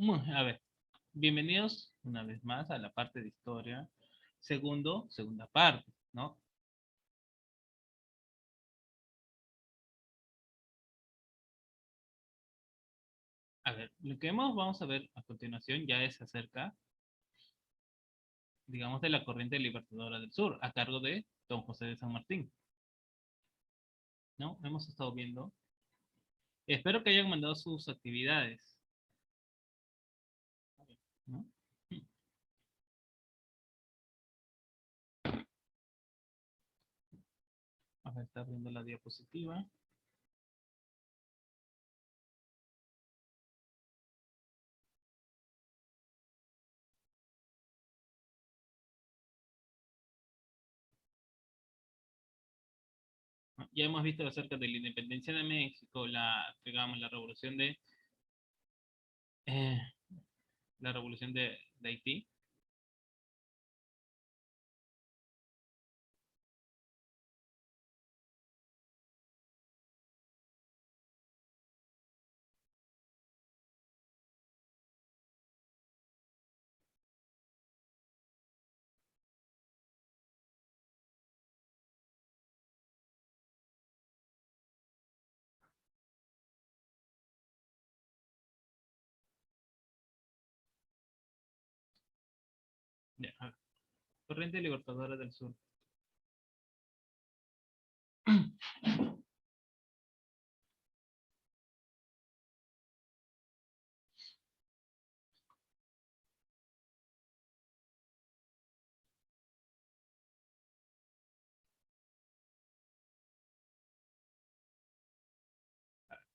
A ver, bienvenidos una vez más a la parte de historia. Segunda parte, ¿no? A ver, lo que vamos a ver a continuación ya es acerca, digamos, de la corriente libertadora del sur, a cargo de Don José de San Martín, ¿no? Hemos estado viendo. Espero que hayan mandado sus actividades, ¿no? A ver, está abriendo la diapositiva. Ya hemos visto acerca de la independencia de México, digamos, eh, la revolución de Haití. Ya, a ver, corriente libertadora del sur.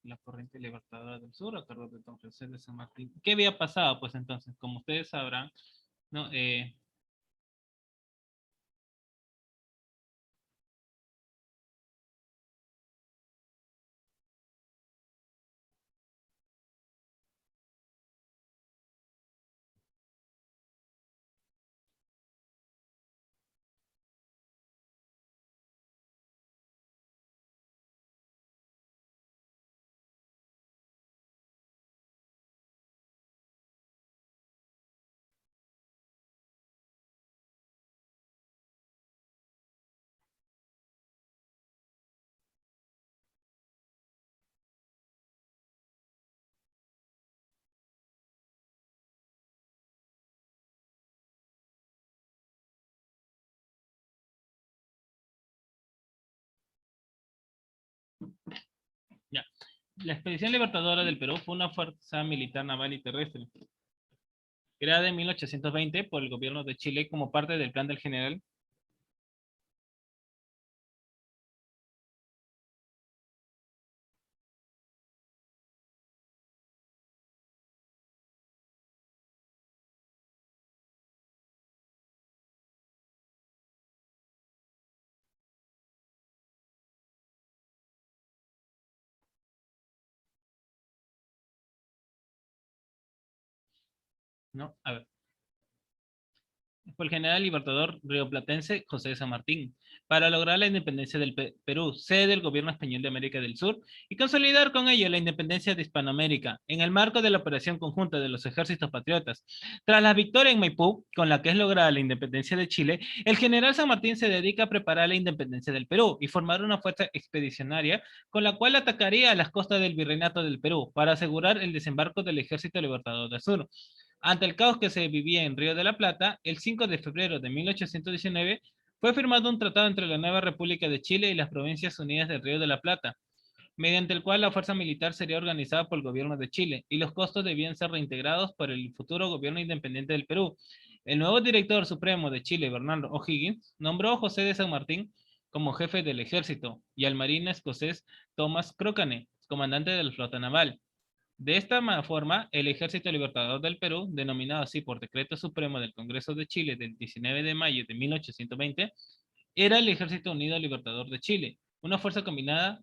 La corriente libertadora del sur a cargo de Don José de San Martín. ¿Qué había pasado? Pues entonces, como ustedes sabrán, ¿no? Ya. La Expedición Libertadora del Perú fue una fuerza militar naval y terrestre, creada en 1820 por el gobierno de Chile como parte del plan del general. ¿No? A ver. Fue el general libertador rioplatense José de San Martín, para lograr la independencia del Perú, sede del gobierno español de América del Sur, y consolidar con ello la independencia de Hispanoamérica, en el marco de la operación conjunta de los ejércitos patriotas. Tras la victoria en Maipú, con la que es lograda la independencia de Chile, el general San Martín se dedica a preparar la independencia del Perú y formar una fuerza expedicionaria con la cual atacaría a las costas del Virreinato del Perú para asegurar el desembarco del Ejército Libertador del Sur. Ante el caos que se vivía en Río de la Plata, el 5 de febrero de 1819 fue firmado un tratado entre la nueva República de Chile y las Provincias Unidas del Río de la Plata, mediante el cual la fuerza militar sería organizada por el gobierno de Chile y los costos debían ser reintegrados por el futuro gobierno independiente del Perú. El nuevo director supremo de Chile, Bernardo O'Higgins, nombró a José de San Martín como jefe del ejército y al marino escocés Thomas Crocane, comandante de la flota naval. De esta forma, el Ejército Libertador del Perú, denominado así por decreto supremo del Congreso de Chile del 19 de mayo de 1820, era el Ejército Unido Libertador de Chile, una fuerza combinada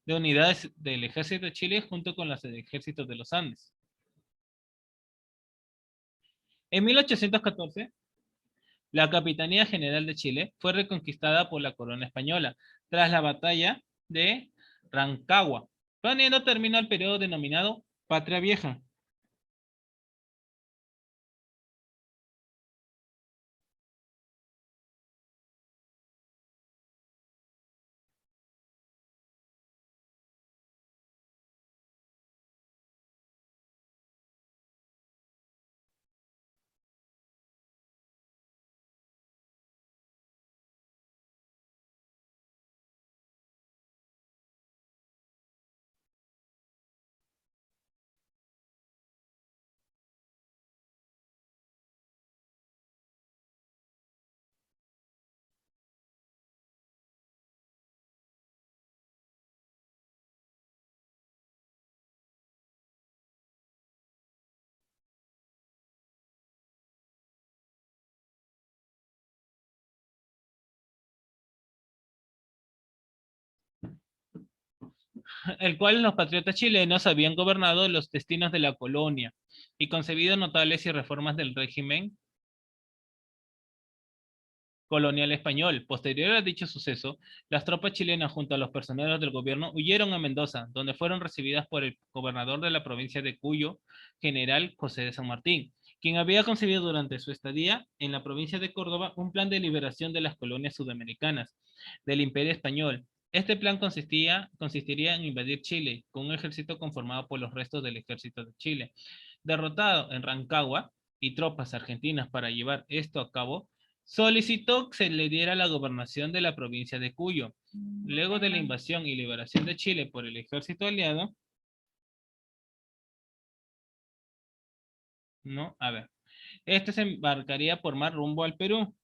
de unidades del Ejército de Chile junto con las del Ejército de los Andes. En 1814, la Capitanía General de Chile fue reconquistada por la corona española tras la batalla de Rancagua, poniendo término al periodo denominado Patria Vieja. el cual los patriotas chilenos habían gobernado los destinos de la colonia y concebido notables y reformas del régimen colonial español. Posterior a dicho suceso, las tropas chilenas junto a los personeros del gobierno huyeron a Mendoza, donde fueron recibidas por el gobernador de la provincia de Cuyo, general José de San Martín, quien había concebido durante su estadía en la provincia de Córdoba un plan de liberación de las colonias sudamericanas del Imperio Español. Este plan consistiría en invadir Chile con un ejército conformado por los restos del ejército de Chile. Derrotado en Rancagua y tropas argentinas para llevar esto a cabo, solicitó que se le diera la gobernación de la provincia de Cuyo. Luego de la invasión y liberación de Chile por el ejército aliado, no, a ver, este se embarcaría por mar rumbo al Perú.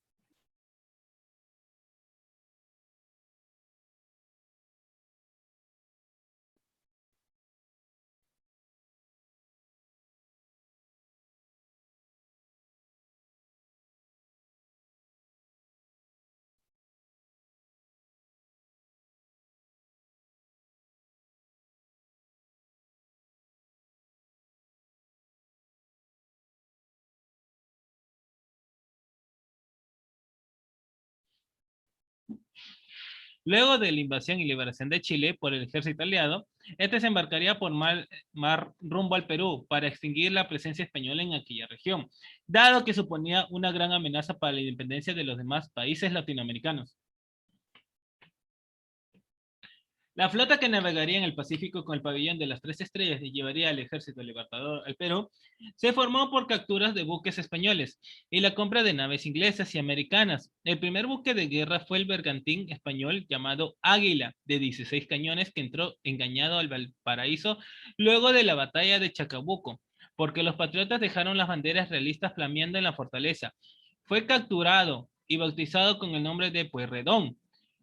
Luego de la invasión y liberación de Chile por el ejército aliado, este se embarcaría por mar rumbo al Perú para extinguir la presencia española en aquella región, dado que suponía una gran amenaza para la independencia de los demás países latinoamericanos. La flota que navegaría en el Pacífico con el pabellón de las tres estrellas y llevaría al ejército libertador al Perú, se formó por capturas de buques españoles y la compra de naves inglesas y americanas. El primer buque de guerra fue el bergantín español llamado Águila, de 16 cañones, que entró engañado al Valparaíso luego de la batalla de Chacabuco, porque los patriotas dejaron las banderas realistas flameando en la fortaleza. Fue capturado y bautizado con el nombre de Pueyrredón.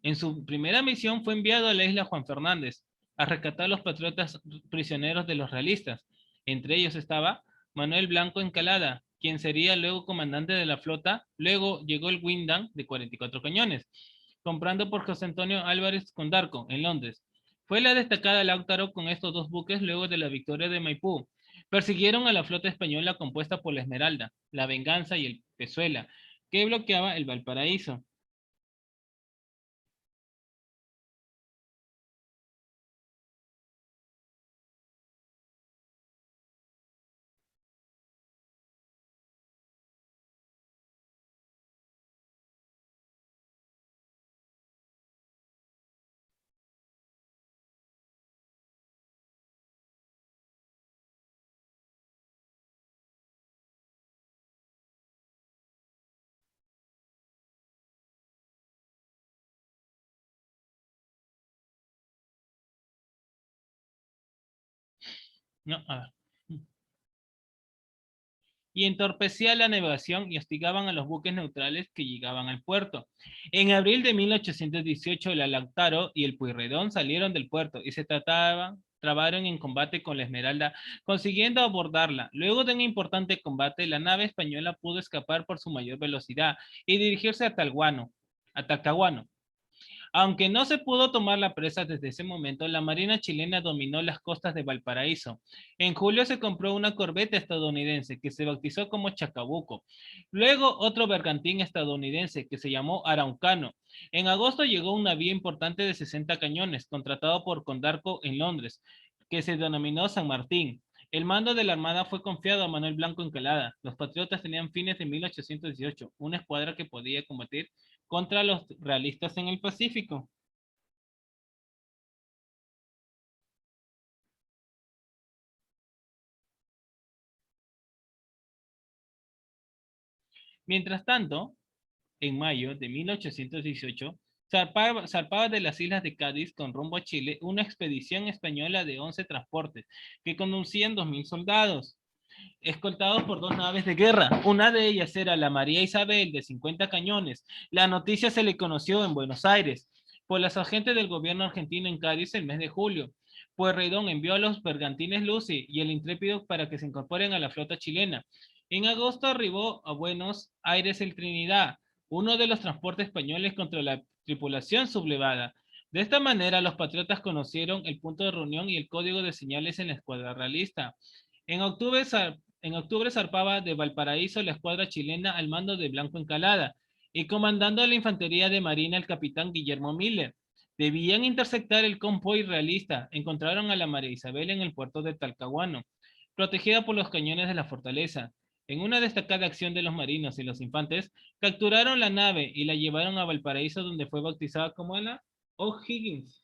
En su primera misión fue enviado a la isla Juan Fernández a rescatar a los patriotas prisioneros de los realistas. Entre ellos estaba Manuel Blanco Encalada, quien sería luego comandante de la flota. Luego llegó el Windham de 44 cañones, comprando por José Antonio Álvarez Condarco en Londres. Fue la destacada Lautaro con estos dos buques luego de la victoria de Maipú. Persiguieron a la flota española compuesta por la Esmeralda, la Venganza y el Pezuela, que bloqueaba el Valparaíso. No, a ver. Y entorpecía la navegación y hostigaban a los buques neutrales que llegaban al puerto. En abril de 1818, el Lautaro y el Pueyrredón salieron del puerto y trabaron en combate con la Esmeralda, consiguiendo abordarla. Luego de un importante combate, la nave española pudo escapar por su mayor velocidad y dirigirse a Talcahuano. Aunque no se pudo tomar la presa desde ese momento, la Marina chilena dominó las costas de Valparaíso. En julio se compró una corbeta estadounidense que se bautizó como Chacabuco. Luego otro bergantín estadounidense que se llamó Araucano. En agosto llegó un navío importante de 60 cañones, contratado por Condarco en Londres, que se denominó San Martín. El mando de la armada fue confiado a Manuel Blanco Encalada. Los patriotas tenían fines de 1818 una escuadra que podía combatir contra los realistas en el Pacífico. Mientras tanto, en mayo de 1818, zarpaba de las islas de Cádiz con rumbo a Chile una expedición española de 11 transportes que conducían 2.000 soldados, escoltados por dos naves de guerra. Una de ellas era la María Isabel, de 50 cañones. La noticia se le conoció en Buenos Aires por las agentes del gobierno argentino en Cádiz el mes de julio. Pueyrredón envió a los bergantines Lucy y el Intrépido para que se incorporen a la flota chilena. En agosto arribó a Buenos Aires el Trinidad, uno de los transportes españoles contra la tripulación sublevada. De esta manera, los patriotas conocieron el punto de reunión y el código de señales en la escuadra realista. En octubre zarpaba de Valparaíso la escuadra chilena al mando de Blanco Encalada y comandando la infantería de marina el capitán Guillermo Miller. Debían interceptar el convoy realista. Encontraron a la María Isabel en el puerto de Talcahuano, protegida por los cañones de la fortaleza. En una destacada acción de los marinos y los infantes, capturaron la nave y la llevaron a Valparaíso, donde fue bautizada como la O'Higgins.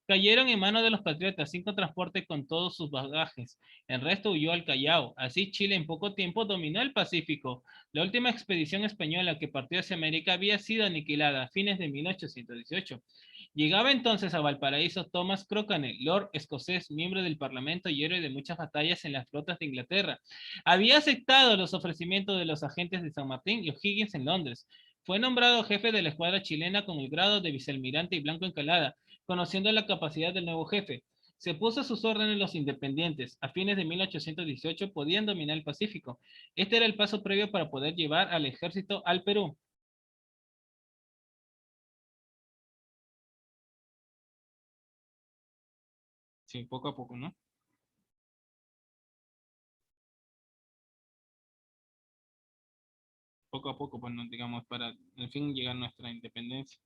Cayeron en manos de los patriotas sin transporte con todos sus bagajes. El resto huyó al Callao. Así Chile en poco tiempo dominó el Pacífico. La última expedición española que partió hacia América había sido aniquilada a fines de 1818. Llegaba entonces a Valparaíso Thomas Crocane, Lord escocés, miembro del Parlamento y héroe de muchas batallas en las flotas de Inglaterra. Había aceptado los ofrecimientos de los agentes de San Martín y O'Higgins en Londres. Fue nombrado jefe de la escuadra chilena con el grado de vicealmirante y Blanco Encalada, conociendo la capacidad del nuevo jefe. Se puso a sus órdenes los independientes. A fines de 1818 podían dominar el Pacífico. Este era el paso previo para poder llevar al ejército al Perú. Sí, poco a poco, ¿no? Poco a poco, pues, no, digamos, para en fin llegar a nuestra independencia.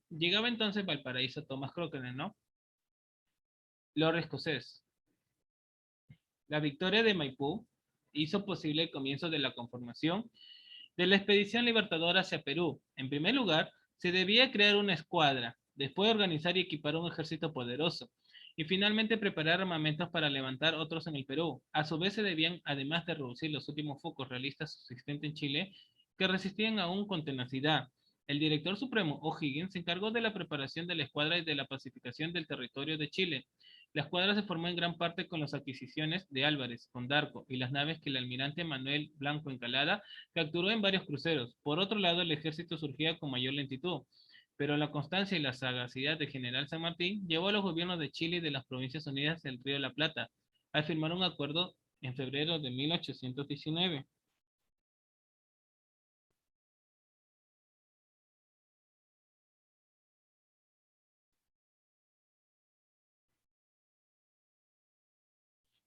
Llegaba entonces Valparaíso Tomás Crockett, ¿no? Lord escocés. La victoria de Maipú hizo posible el comienzo de la conformación de la expedición libertadora hacia Perú. En primer lugar, se debía crear una escuadra, después organizar y equipar un ejército poderoso, y finalmente preparar armamentos para levantar otros en el Perú. A su vez se debían, además de reducir los últimos focos realistas subsistentes en Chile, que resistían aún con tenacidad. El director supremo, O'Higgins, se encargó de la preparación de la escuadra y de la pacificación del territorio de Chile. La escuadra se formó en gran parte con las adquisiciones de Álvarez, Condarco y las naves que el almirante Manuel Blanco Encalada capturó en varios cruceros. Por otro lado, el ejército surgía con mayor lentitud, pero la constancia y la sagacidad del general San Martín llevó a los gobiernos de Chile y de las Provincias Unidas del Río de la Plata a firmar un acuerdo en febrero de 1819.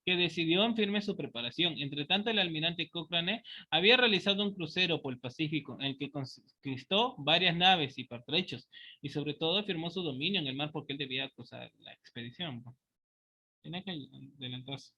Que decidió en firme su preparación. Entre tanto, el almirante Cochrane había realizado un crucero por el Pacífico en el que conquistó varias naves y pertrechos y sobre todo afirmó su dominio en el mar porque él debía cruzar la expedición. Tenía que adelantarse.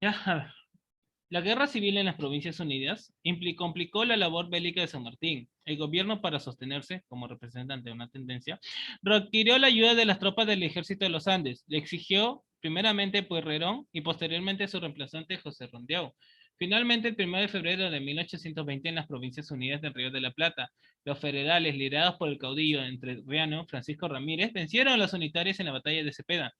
Ya, a ver. La guerra civil en las Provincias Unidas complicó la labor bélica de San Martín. El gobierno, para sostenerse como representante de una tendencia, requirió la ayuda de las tropas del ejército de los Andes. Le exigió primeramente Pueyrredón y posteriormente su reemplazante José Rondeau. Finalmente, el 1 de febrero de 1820, en las Provincias Unidas del Río de la Plata, los federales, liderados por el caudillo entrerriano Francisco Ramírez, vencieron a los unitarios en la batalla de Cepeda.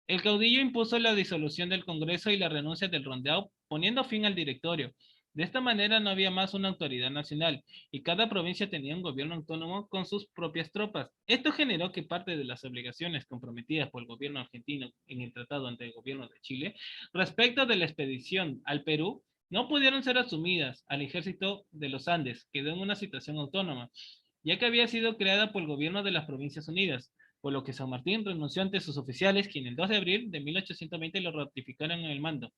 El caudillo impuso la disolución del Congreso y la renuncia del Rondeau, poniendo fin al directorio. De esta manera no había más una autoridad nacional y cada provincia tenía un gobierno autónomo con sus propias tropas. Esto generó que parte de las obligaciones comprometidas por el gobierno argentino en el tratado ante el gobierno de Chile respecto de la expedición al Perú no pudieron ser asumidas al ejército de los Andes, quedó en una situación autónoma, ya que había sido creada por el gobierno de las Provincias Unidas, por lo que San Martín renunció ante sus oficiales, quienes el 2 de abril de 1820 lo ratificaron en el mando.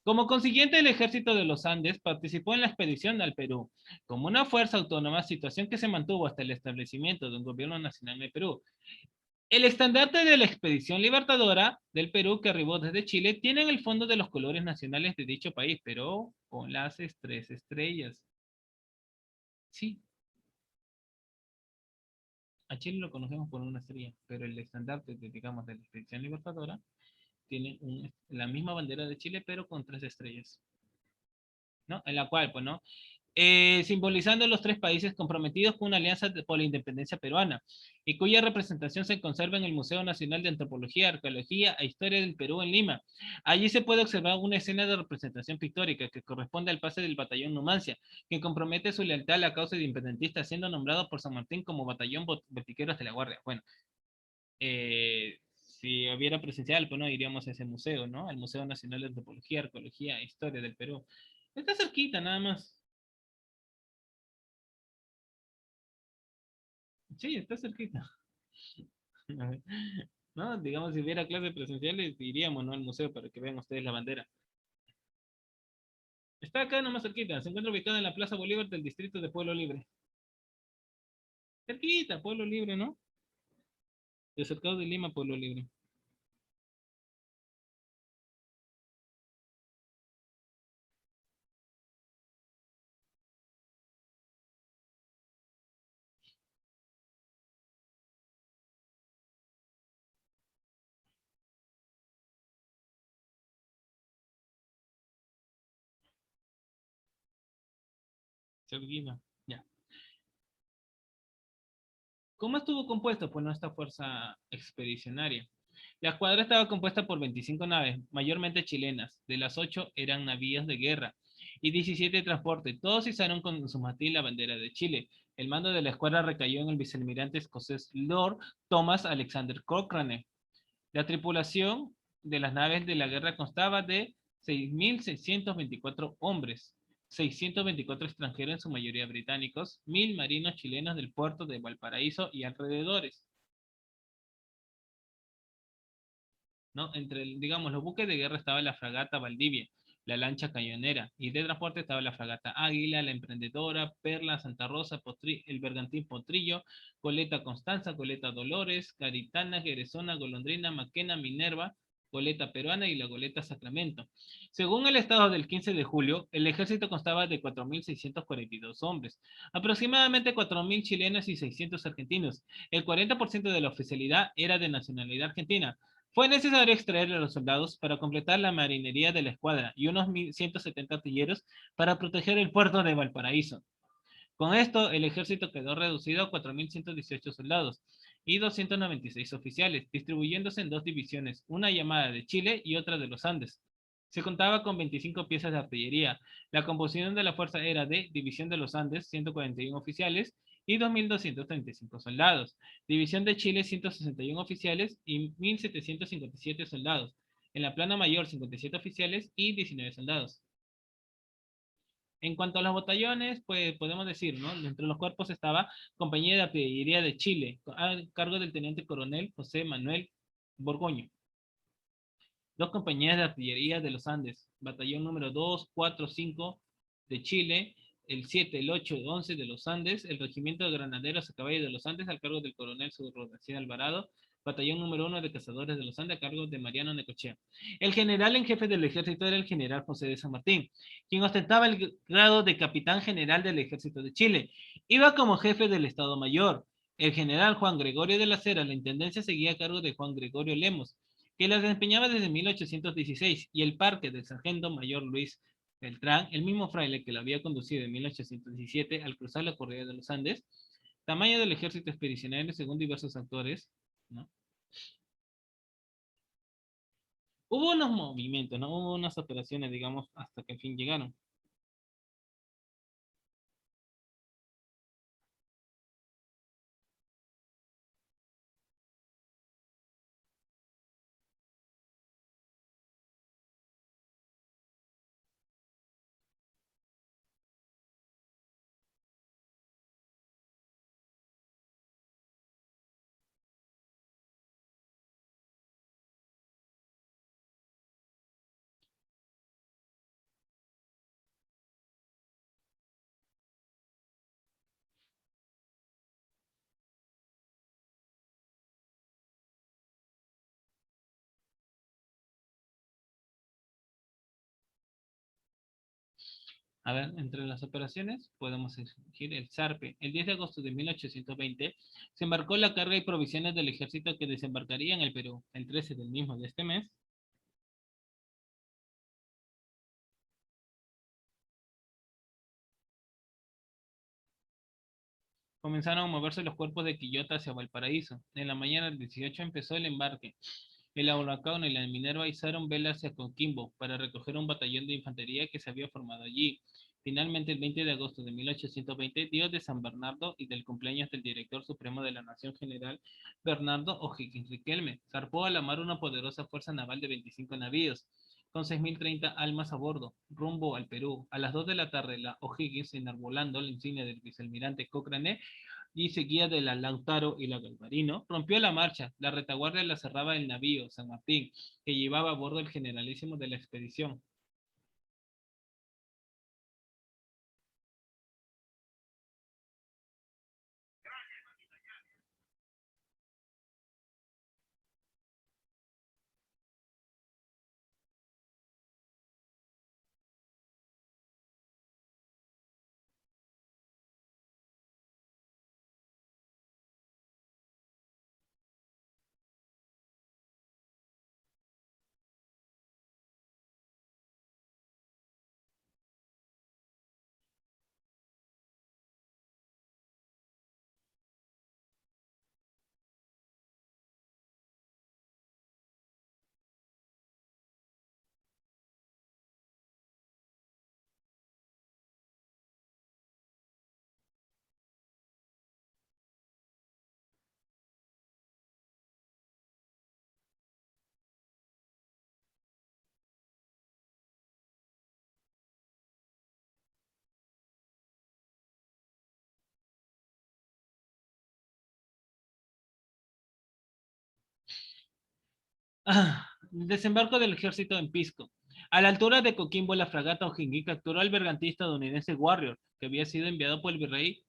Como consiguiente, el ejército de los Andes participó en la expedición al Perú como una fuerza autónoma, situación que se mantuvo hasta el establecimiento de un gobierno nacional en el Perú. El estandarte de la expedición libertadora del Perú que arribó desde Chile tiene en el fondo de los colores nacionales de dicho país, pero con las tres estrellas. Sí, a Chile lo conocemos por una estrella, pero el estandarte, digamos, de la expedición libertadora tiene la misma bandera de Chile, pero con tres estrellas, ¿no? En la cual, pues, ¿no? Simbolizando los tres países comprometidos con una alianza por la independencia peruana, y cuya representación se conserva en el Museo Nacional de Antropología, Arqueología e Historia del Perú en Lima. Allí se puede observar una escena de representación pictórica que corresponde al pase del batallón Numancia, que compromete su lealtad a la causa independentista, siendo nombrado por San Martín como batallón botiqueros de la Guardia. Bueno, si hubiera presencial, pues no iríamos a ese museo, ¿no? Al Museo Nacional de Antropología, Arqueología e Historia del Perú. Está cerquita, nada más. Sí, está cerquita. ¿No? Digamos, si hubiera clases presenciales, iríamos, ¿no? Al museo para que vean ustedes la bandera. Está acá nomás cerquita. Se encuentra ubicada en la Plaza Bolívar del distrito de Pueblo Libre. Cerquita, Pueblo Libre, ¿no? De Cercado de Lima, Pueblo Libre. Cerquita. Ya. ¿Cómo estuvo compuesto? Pues nuestra fuerza expedicionaria. La escuadra estaba compuesta por 25 naves, mayormente chilenas. De las 8 eran navíos de guerra y 17 de transporte. Todos izaron con su mástil la bandera de Chile. El mando de la escuadra recayó en el vicealmirante escocés Lord Thomas Alexander Cochrane. La tripulación de las naves de la guerra constaba de 6.624 hombres, 624 extranjeros, en su mayoría británicos, 1.000 marinos chilenos del puerto de Valparaíso y alrededores, ¿no? Entre, digamos, los buques de guerra estaba la fragata Valdivia, la lancha cañonera, y de transporte estaba la fragata Águila, la Emprendedora, Perla, Santa Rosa, el Bergantín Potrillo, Goleta Constanza, Goleta Dolores, Caritana, Jerezona, Golondrina, Maquena, Minerva, goleta peruana y la goleta Sacramento. Según el estado del 15 de julio, el ejército constaba de 4.642 hombres, aproximadamente 4.000 chilenos y 600 argentinos. El 40% de la oficialidad era de nacionalidad argentina. Fue necesario extraer a los soldados para completar la marinería de la escuadra y unos 1.170 artilleros para proteger el puerto de Valparaíso. Con esto, el ejército quedó reducido a 4.118 soldados y 296 oficiales, distribuyéndose en dos divisiones, una llamada de Chile y otra de los Andes. Se contaba con 25 piezas de artillería. La composición de la fuerza era de División de los Andes, 141 oficiales y 2.235 soldados. División de Chile, 161 oficiales y 1.757 soldados. En la plana mayor, 57 oficiales y 19 soldados. En cuanto a los batallones, pues podemos decir, ¿no? Entre los cuerpos estaba Compañía de Artillería de Chile, a cargo del teniente coronel José Manuel Borgoño. Dos compañías de artillería de los Andes, batallón número 2, 4, 5 de Chile, el 7, el 8, el 11 de los Andes, el regimiento de granaderos a caballo de los Andes, al cargo del coronel Subrogación Alvarado, batallón número 1 de cazadores de los Andes a cargo de Mariano Necochea. El general en jefe del ejército era el general José de San Martín, quien ostentaba el grado de capitán general del ejército de Chile. Iba como jefe del Estado Mayor. El general Juan Gregorio de la Cera, la intendencia seguía a cargo de Juan Gregorio Lemos, que la desempeñaba desde 1816, y el parque del sargento mayor Luis Beltrán, el mismo fraile que lo había conducido en 1817 al cruzar la cordillera de los Andes. Tamaño del ejército expedicionario según diversos autores, ¿no? Hubo unos movimientos, ¿no? Hubo unas operaciones, digamos, hasta que al fin llegaron. A ver, entre las operaciones podemos elegir el Zarpe. El 10 de agosto de 1820 se embarcó la carga y provisiones del ejército que desembarcaría en el Perú. El 13 del mismo de este mes comenzaron a moverse los cuerpos de Quillota hacia Valparaíso. En la mañana del 18 empezó el embarque. El Huracán y la Minerva izaron velas hacia Coquimbo para recoger un batallón de infantería que se había formado allí. Finalmente, el 20 de agosto de 1820, día de San Bernardo y del cumpleaños del director supremo de la Nación General, Bernardo O'Higgins Riquelme, zarpó a la mar una poderosa fuerza naval de 25 navíos, con 6.030 almas a bordo, rumbo al Perú. A las 2 de la tarde, la O'Higgins, enarbolando la insignia del vicealmirante Cochrane, y seguía de la Lautaro y la Galvarino, rompió la marcha. La retaguardia la cerraba el navío San Martín, que llevaba a bordo el generalísimo de la expedición. Desembarco del ejército en Pisco. A la altura de Coquimbo, la fragata O'Higgins capturó al bergantín estadounidense Warrior, que había sido enviado por el virrey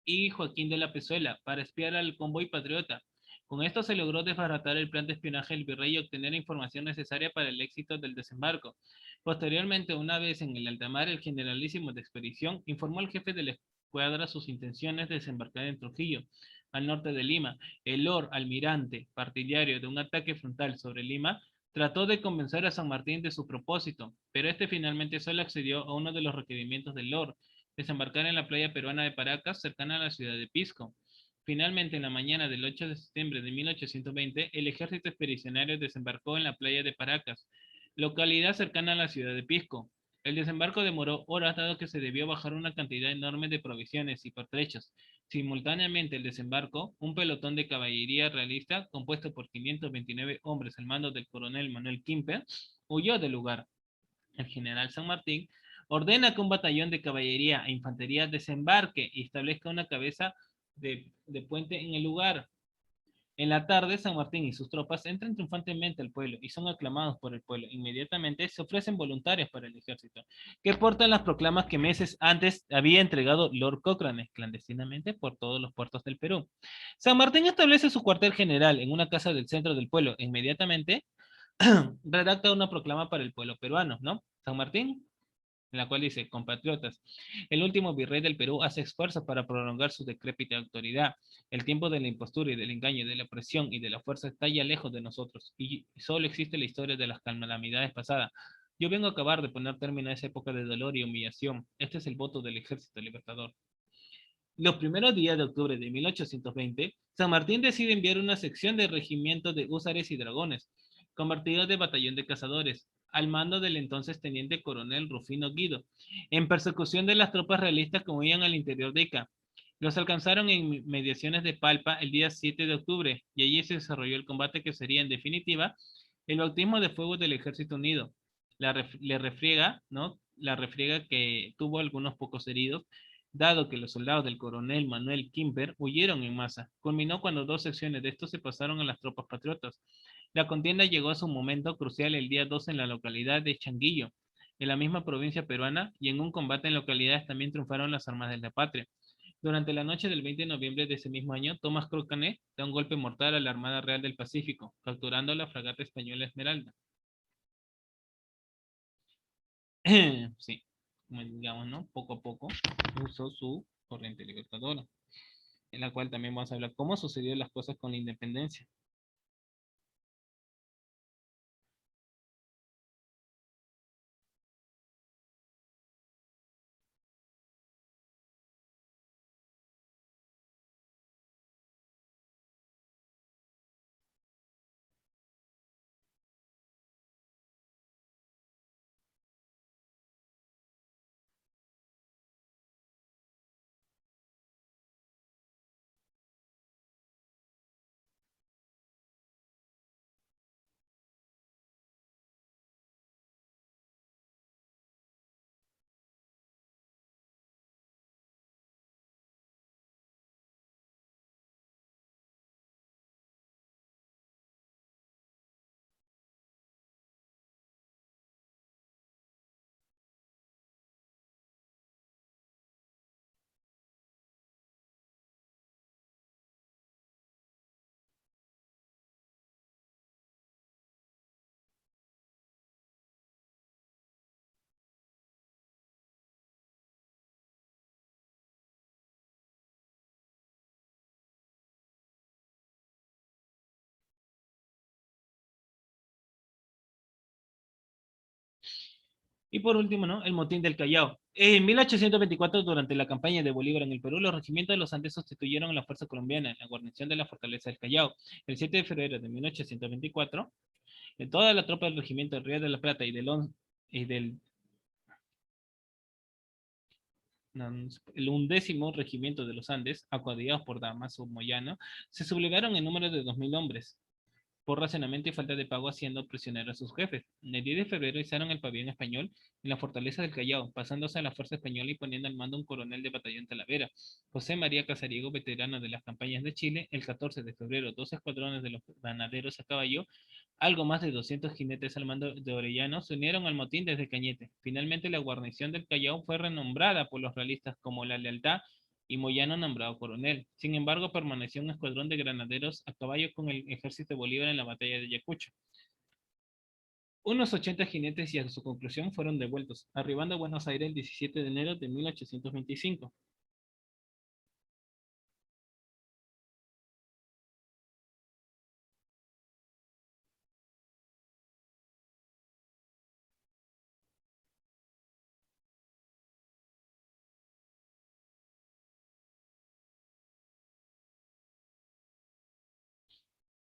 y Joaquín de la Pezuela para espiar al convoy patriota. Con esto se logró desbaratar el plan de espionaje del virrey y obtener información necesaria para el éxito del desembarco. Posteriormente, una vez en el alta mar, el generalísimo de expedición informó al jefe de la escuadra sus intenciones de desembarcar en Trujillo, al norte de Lima. El Lord Almirante, partidario de un ataque frontal sobre Lima, trató de convencer a San Martín de su propósito, pero este finalmente solo accedió a uno de los requerimientos del Lord: desembarcar en la playa peruana de Paracas, cercana a la ciudad de Pisco. Finalmente, en la mañana del 8 de septiembre de 1820, el ejército expedicionario desembarcó en la playa de Paracas, localidad cercana a la ciudad de Pisco. El desembarco demoró horas dado que se debió bajar una cantidad enorme de provisiones y pertrechos. Simultáneamente el desembarco, un pelotón de caballería realista compuesto por 529 hombres al mando del coronel Manuel Quimper huyó del lugar. El general San Martín ordena que un batallón de caballería e infantería desembarque y establezca una cabeza de puente en el lugar. En la tarde, San Martín y sus tropas entran triunfantemente al pueblo y son aclamados por el pueblo. Inmediatamente se ofrecen voluntarios para el ejército, que portan las proclamas que meses antes había entregado Lord Cochrane clandestinamente por todos los puertos del Perú. San Martín establece su cuartel general en una casa del centro del pueblo. Inmediatamente redacta una proclama para el pueblo peruano, ¿no? San Martín, en la cual dice: compatriotas, el último virrey del Perú hace esfuerzos para prolongar su decrépita autoridad. El tiempo de la impostura y del engaño, de la opresión y de la fuerza está ya lejos de nosotros, y solo existe la historia de las calamidades pasadas. Yo vengo a acabar de poner término a esa época de dolor y humillación. Este es el voto del Ejército Libertador. Los primeros días de octubre de 1820, San Martín decide enviar una sección de regimiento de húsares y dragones, convertidos de batallón de cazadores, al mando del entonces teniente coronel Rufino Guido, en persecución de las tropas realistas que huían al interior de Ica. Los alcanzaron en mediaciones de Palpa el día 7 de octubre, y allí se desarrolló el combate que sería, en definitiva, el bautismo de fuego del Ejército Unido. Le refriega, ¿no? La refriega que tuvo algunos pocos heridos, dado que los soldados del coronel Manuel Quimper huyeron en masa. Culminó cuando dos secciones de estos se pasaron a las tropas patriotas. La contienda llegó a su momento crucial el día 12 en la localidad de Changuillo, en la misma provincia peruana, y en un combate en localidades también triunfaron las armas de la patria. Durante la noche del 20 de noviembre de ese mismo año, Tomás Crocané da un golpe mortal a la Armada Real del Pacífico, capturando la fragata española Esmeralda. Sí, como digamos, ¿no? Poco a poco usó su corriente libertadora, en la cual también vamos a hablar cómo sucedió las cosas con la independencia. Y por último, ¿no? El motín del Callao. En 1824, durante la campaña de Bolívar en el Perú, los regimientos de los Andes sustituyeron a la fuerza colombiana en la guarnición de la fortaleza del Callao. El 7 de febrero de 1824, toda la tropa del regimiento del Río de la Plata y del no, el 11º regimiento de los Andes, acuadillados por Damaso Moyano, se sublevaron en número de 2000 hombres por racionamiento y falta de pago, haciendo prisioneros a sus jefes. En el 10 de febrero izaron el pabellón español en la fortaleza del Callao, pasándose a la fuerza española y poniendo al mando un coronel de batallón Talavera, José María Casariego, veterano de las campañas de Chile. El 14 de febrero, dos escuadrones de los granaderos a caballo, algo más de 200 jinetes al mando de Orellano, se unieron al motín desde Cañete. Finalmente, la guarnición del Callao fue renombrada por los realistas como La Lealtad, y Moyano nombrado coronel. Sin embargo, permaneció un escuadrón de granaderos a caballo con el ejército de Bolívar en la batalla de Ayacucho. Unos 80 jinetes, y a su conclusión fueron devueltos, arribando a Buenos Aires el 17 de enero de 1825.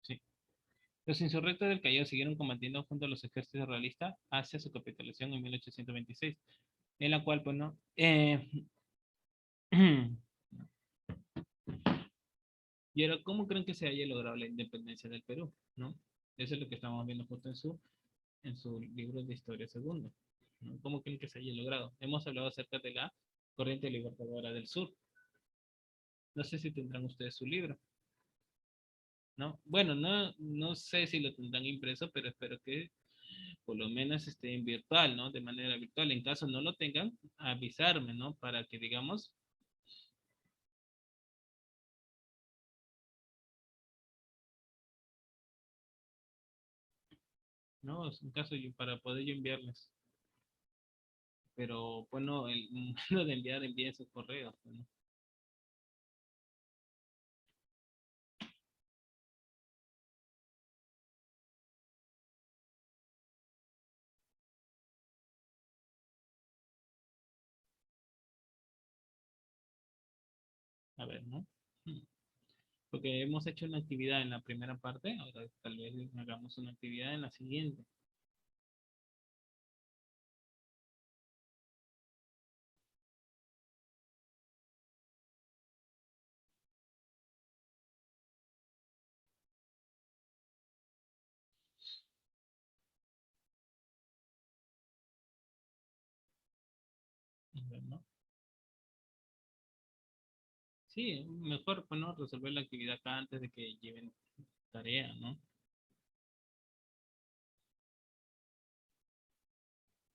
Sí. Los insurrectos del Callao siguieron combatiendo junto a los ejércitos realistas hacia su capitulación en 1826, en la cual, pues, no, y ahora, ¿cómo creen que se haya logrado la independencia del Perú? ¿No? Eso es lo que estamos viendo justo en su libro de Historia Segundo, ¿no? ¿Cómo creen que se haya logrado? Hemos hablado acerca de la corriente libertadora del sur. No sé si tendrán ustedes su libro. ¿no? Bueno, no sé si lo tendrán impreso, pero espero que por lo menos esté en virtual, ¿no? De manera virtual. En caso no lo tengan, avisarme, ¿no? Para que digamos, ¿no? En caso para poder yo enviarles. Pero bueno, el lo de enviar, envíen sus correos, ¿no? A ver, ¿no? Porque hemos hecho una actividad en la primera parte, ahora tal vez hagamos una actividad en la siguiente. A ver, ¿no? Sí, mejor, pues, ¿no? Resolver la actividad acá antes de que lleven tarea, ¿no?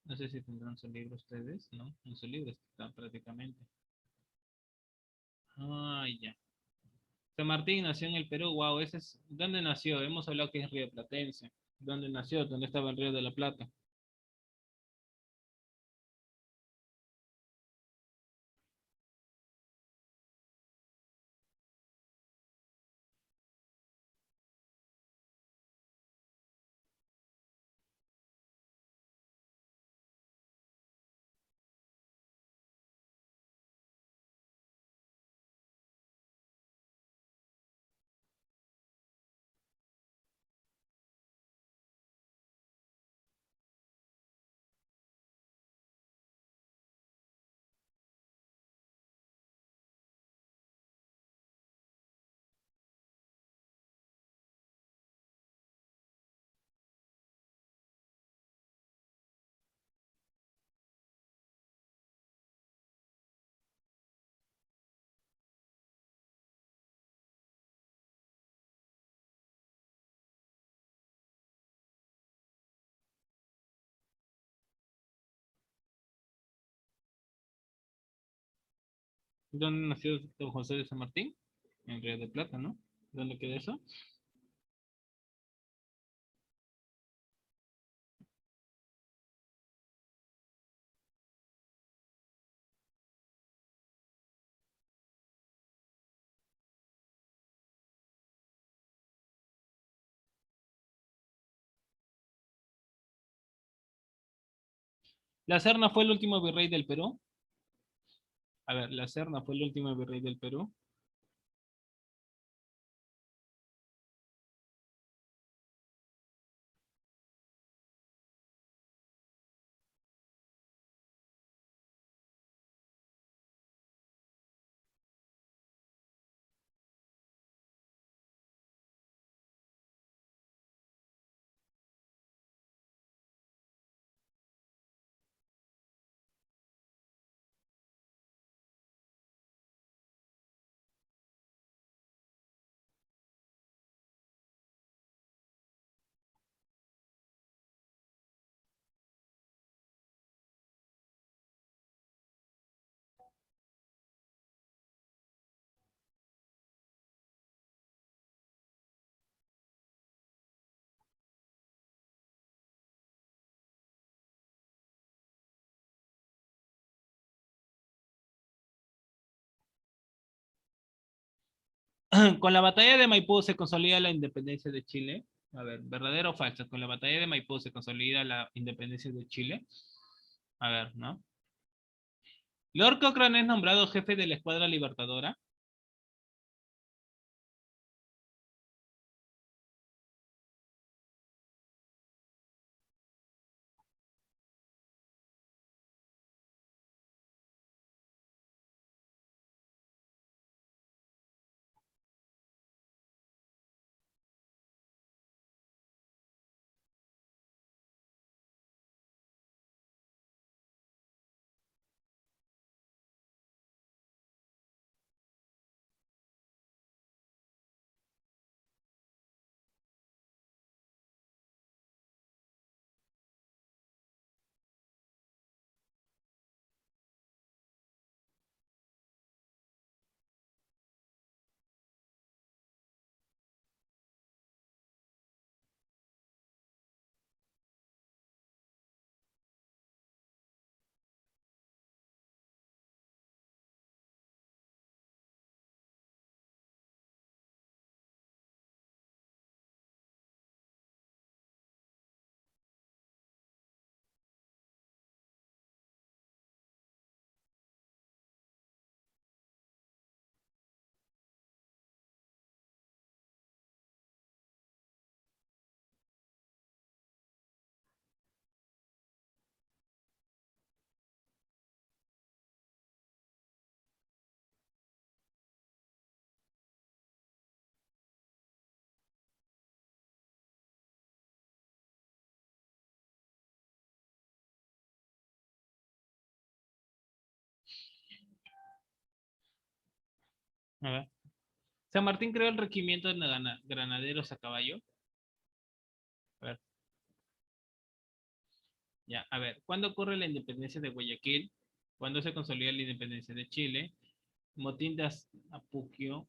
No sé si tendrán su libro ustedes, ¿no? En su libro está prácticamente. Ah, ya. San Martín nació en el Perú, wow, ese es, ¿dónde nació? Hemos hablado que es rioplatense. ¿Dónde nació? ¿Dónde estaba el Río de la Plata? ¿Dónde nació don José de San Martín? En Río de Plata, ¿no? ¿Dónde queda eso? La Serna fue el último virrey del Perú. A ver, la Serna fue el último virrey del Perú. Con la batalla de Maipú se consolida la independencia de Chile. A ver, ¿verdadero o falso? Con la batalla de Maipú se consolida la independencia de Chile. A ver, ¿no? Lord Cochrane es nombrado jefe de la Escuadra Libertadora. A ver. San Martín creó el regimiento de granaderos a caballo. A ver, ya, a ver. ¿Cuándo ocurre la independencia de Guayaquil? ¿Cuándo se consolida la independencia de Chile? Motín de Apuquio.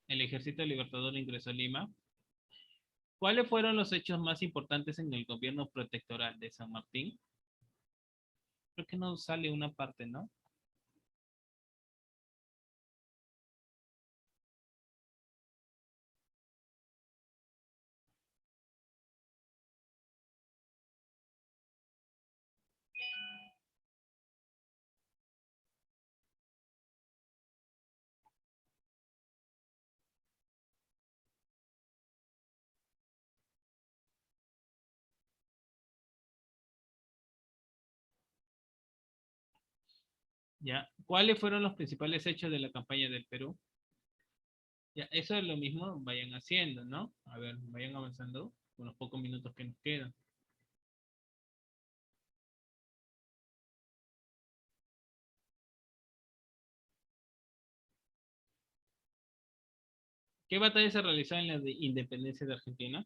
El ejército libertador ingresó a Lima. ¿Cuáles fueron los hechos más importantes en el gobierno protectoral de San Martín? Creo que no sale una parte, ¿no? Ya. ¿Cuáles fueron los principales hechos de la campaña del Perú? Ya, eso es lo mismo, vayan haciendo, ¿no? A ver, vayan avanzando con los pocos minutos que nos quedan. ¿Qué batalla se realizó en la independencia de Argentina?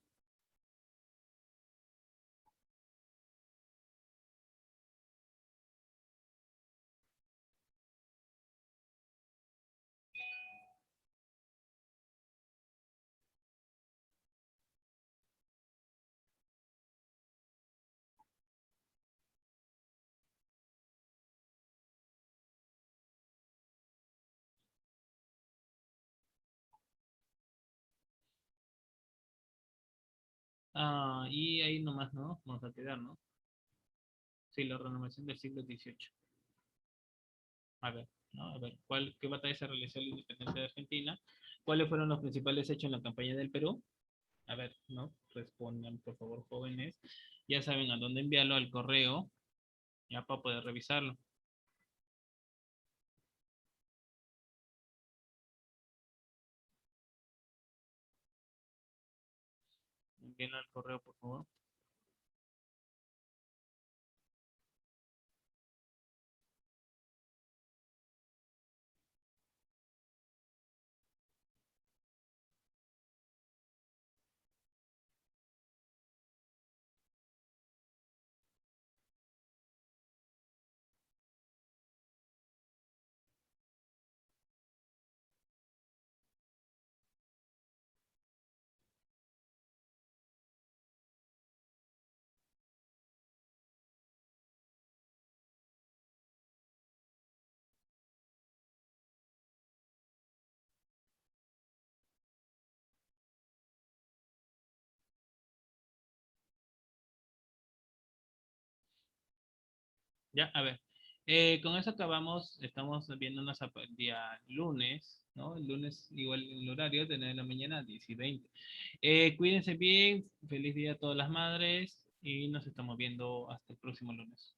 Ah, y ahí nomás, ¿no? Vamos a quedar, ¿no? Sí, la renovación del siglo XVIII. A ver, ¿no? A ver, ¿qué batalla se realizó en la independencia de Argentina? ¿Cuáles fueron los principales hechos en la campaña del Perú? A ver, ¿no? Respondan, por favor, jóvenes. Ya saben a dónde enviarlo al correo, ya para poder revisarlo. Envíenlo al correo, por favor. Ya, a ver. Con eso acabamos, estamos viéndonos el día lunes, ¿no? El lunes igual el horario de 9 de la mañana a 10 y 20. Cuídense bien, feliz día a todas las madres y nos estamos viendo hasta el próximo lunes.